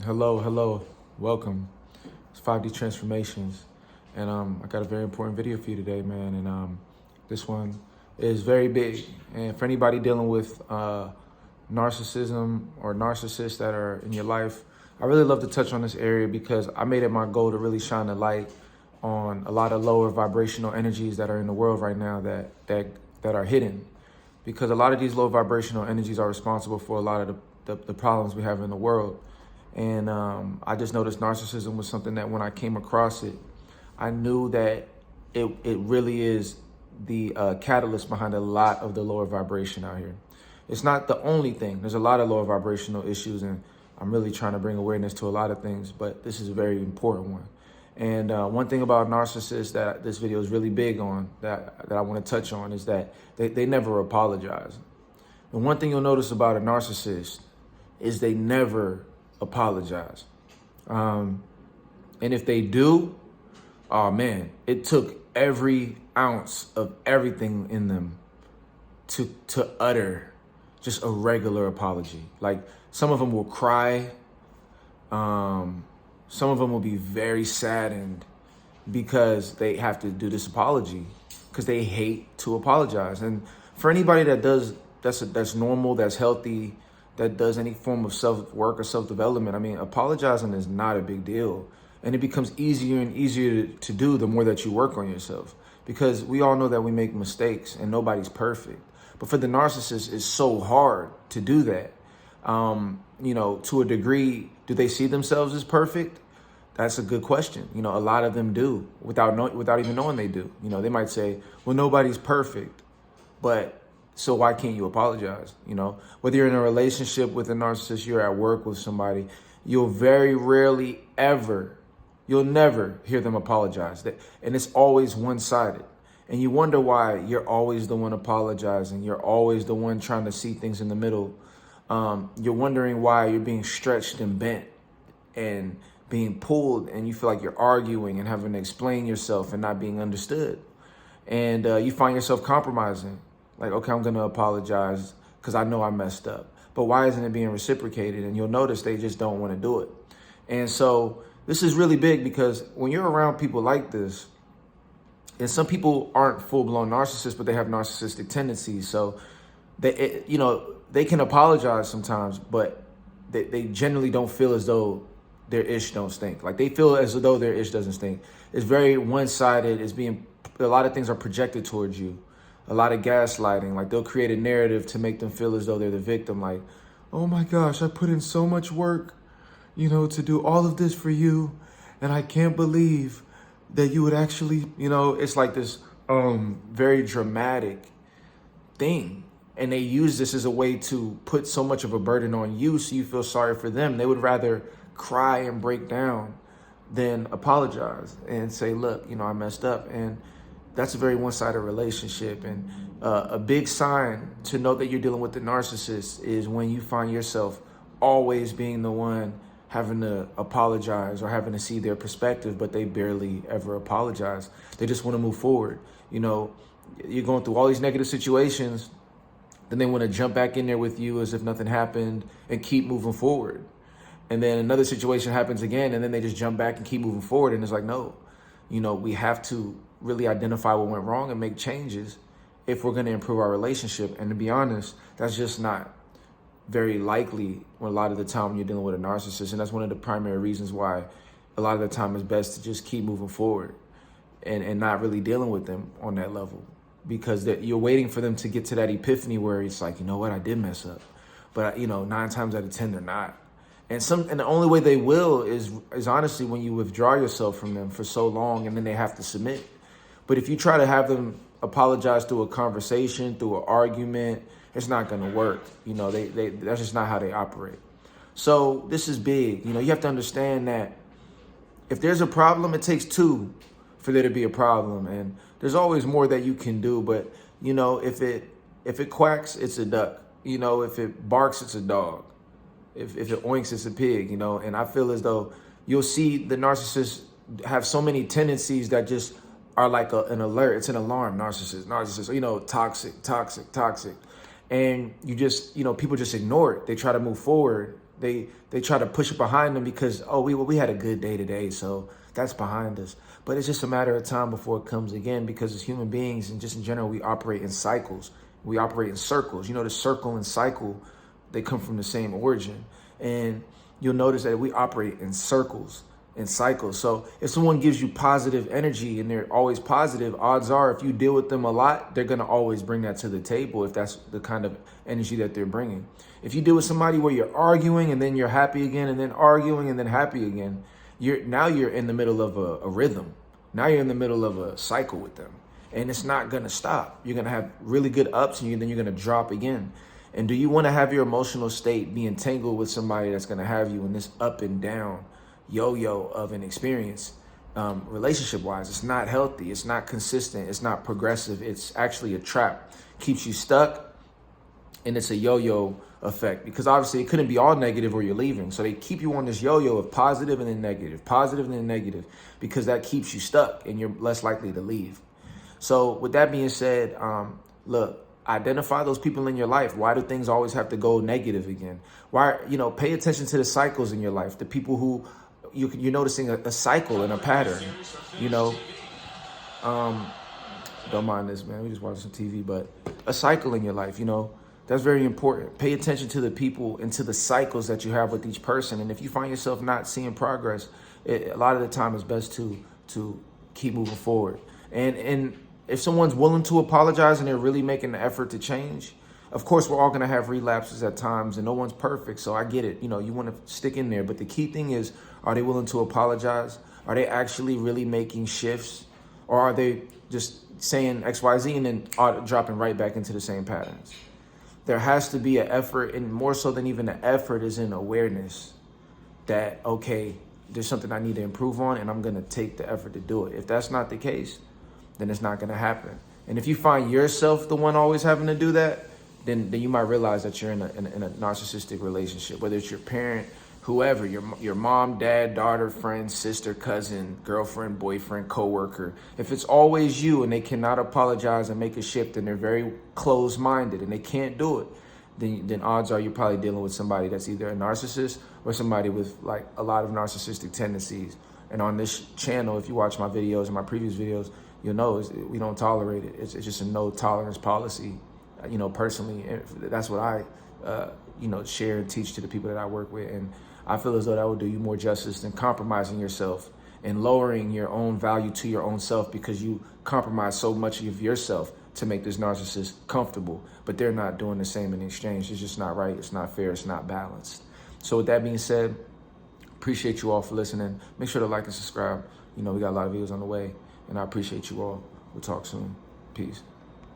Hello, welcome. It's 5D Transformations, and I got a very important video for you today, man. And this one is very big. And for anybody dealing with narcissism or narcissists that are in your life, I really love to touch on this area because I made it my goal to really shine a light on a lot of lower vibrational energies that are in the world right now that are hidden. Because a lot of these low vibrational energies are responsible for a lot of the problems we have in the world. And I just noticed narcissism was something that when I came across it, I knew that it really is the catalyst behind a lot of the lower vibration out here. It's not the only thing. There's a lot of lower vibrational issues, and I'm really trying to bring awareness to a lot of things, but this is a very important one. And one thing about narcissists that this video is really big on, that I want to touch on, is that they never apologize. And one thing you'll notice about a narcissist is they never apologize. And if they do, oh man, it took every ounce of everything in them to utter just a regular apology. Like, some of them will cry. Some of them will be very saddened because they have to do this apology because they hate to apologize. And for anybody that does, that's normal, that's healthy, that does any form of self-work or self-development, I mean, apologizing is not a big deal. And it becomes easier and easier to do the more that you work on yourself. Because we all know that we make mistakes and nobody's perfect. But for the narcissist, it's so hard to do that. To a degree, do they see themselves as perfect? That's a good question. A lot of them do without even knowing they do. They might say, well, nobody's perfect, but so why can't you apologize? Whether you're in a relationship with a narcissist, you're at work with somebody, you'll very rarely you'll never hear them apologize. And it's always one-sided. And you wonder why you're always the one apologizing. You're always the one trying to see things in the middle. You're wondering why you're being stretched and bent and being pulled, and you feel like you're arguing and having to explain yourself and not being understood. And you find yourself compromising. Like, okay, I'm going to apologize because I know I messed up. But why isn't it being reciprocated? And you'll notice they just don't want to do it. And so this is really big because when you're around people like this, and some people aren't full-blown narcissists, but they have narcissistic tendencies. So they can apologize sometimes, but they generally don't feel as though their ish don't stink. Like, they feel as though their ish doesn't stink. It's very one-sided. A lot of things are projected towards you. A lot of gaslighting. Like, they'll create a narrative to make them feel as though they're the victim. Like, oh my gosh, I put in so much work, to do all of this for you. And I can't believe that you would actually, it's like this very dramatic thing. And they use this as a way to put so much of a burden on you so you feel sorry for them. They would rather cry and break down than apologize and say, look, I messed up. And that's a very one-sided relationship. And a big sign to know that you're dealing with the narcissist is when you find yourself always being the one having to apologize or having to see their perspective, but they barely ever apologize. They just want to move forward. You're going through all these negative situations, then they want to jump back in there with you as if nothing happened and keep moving forward. And then another situation happens again, and then they just jump back and keep moving forward. And it's like, no, we have to really identify what went wrong and make changes if we're going to improve our relationship. And to be honest, that's just not very likely when a lot of the time when you're dealing with a narcissist. And that's one of the primary reasons why a lot of the time it's best to just keep moving forward and not really dealing with them on that level, because you're waiting for them to get to that epiphany where it's like, you know what, I did mess up. But 9 times out of 10, they're not. And the only way they will is honestly when you withdraw yourself from them for so long and then they have to submit. But if you try to have them apologize through a conversation, through an argument, it's not going to work. That's just not how they operate. So this is big. You have to understand that if there's a problem, it takes 2 for there to be a problem. And there's always more that you can do. But, if it quacks, it's a duck. If it barks, it's a dog. If it oinks, it's a pig, And I feel as though you'll see the narcissists have so many tendencies that just are like an alert. It's an alarm. Narcissist, toxic. And you just, people just ignore it. They try to move forward They try to push it behind them because, oh, we had a good day today, so that's behind us. But it's just a matter of time before it comes again, because as human beings and just in general, we operate in cycles. We operate in circles. You know, the circle and cycle, they come from the same origin. And you'll notice that we operate in circles and cycles. So if someone gives you positive energy and they're always positive, odds are if you deal with them a lot, they're going to always bring that to the table if that's the kind of energy that they're bringing. If you deal with somebody where you're arguing and then you're happy again and then arguing and then happy again, you're in the middle of a rhythm. Now you're in the middle of a cycle with them, and it's not going to stop. You're going to have really good ups and then you're going to drop again. And do you want to have your emotional state be entangled with somebody that's going to have you in this up and down yo-yo of an experience? Relationship-wise, it's not healthy. It's not consistent. It's not progressive. It's actually a trap. Keeps you stuck, and it's a yo-yo effect, because obviously it couldn't be all negative or you're leaving. So they keep you on this yo-yo of positive and then negative, because that keeps you stuck and you're less likely to leave. So with that being said, look, identify those people in your life. Why do things always have to go negative again? Why, pay attention to the cycles in your life, the people who you're noticing a cycle and a pattern, don't mind this, man. We just watching some TV, but a cycle in your life, that's very important. Pay attention to the people and to the cycles that you have with each person. And if you find yourself not seeing progress, a lot of the time it's best to keep moving forward. And if someone's willing to apologize and they're really making the effort to change, of course, we're all going to have relapses at times, and no one's perfect. So I get it. You want to stick in there. But the key thing is, are they willing to apologize? Are they actually really making shifts? Or are they just saying X, Y, Z and then dropping right back into the same patterns? There has to be an effort, and more so than even an effort is in awareness that, okay, there's something I need to improve on, and I'm going to take the effort to do it. If that's not the case, then it's not going to happen. And if you find yourself the one always having to do that, then you might realize that you're in a narcissistic relationship, whether it's your parent, whoever, your mom, dad, daughter, friend, sister, cousin, girlfriend, boyfriend, coworker. If it's always you and they cannot apologize and make a shift and they're very closed-minded and they can't do it, then odds are you're probably dealing with somebody that's either a narcissist or somebody with like a lot of narcissistic tendencies. And on this channel, if you watch my videos and my previous videos, you'll know we don't tolerate it. It's just a no tolerance policy. Personally, that's what I, share and teach to the people that I work with. And I feel as though that would do you more justice than compromising yourself and lowering your own value to your own self, because you compromise so much of yourself to make this narcissist comfortable, but they're not doing the same in exchange. It's just not right. It's not fair. It's not balanced. So with that being said, appreciate you all for listening. Make sure to like and subscribe. We got a lot of videos on the way, and I appreciate you all. We'll talk soon. Peace.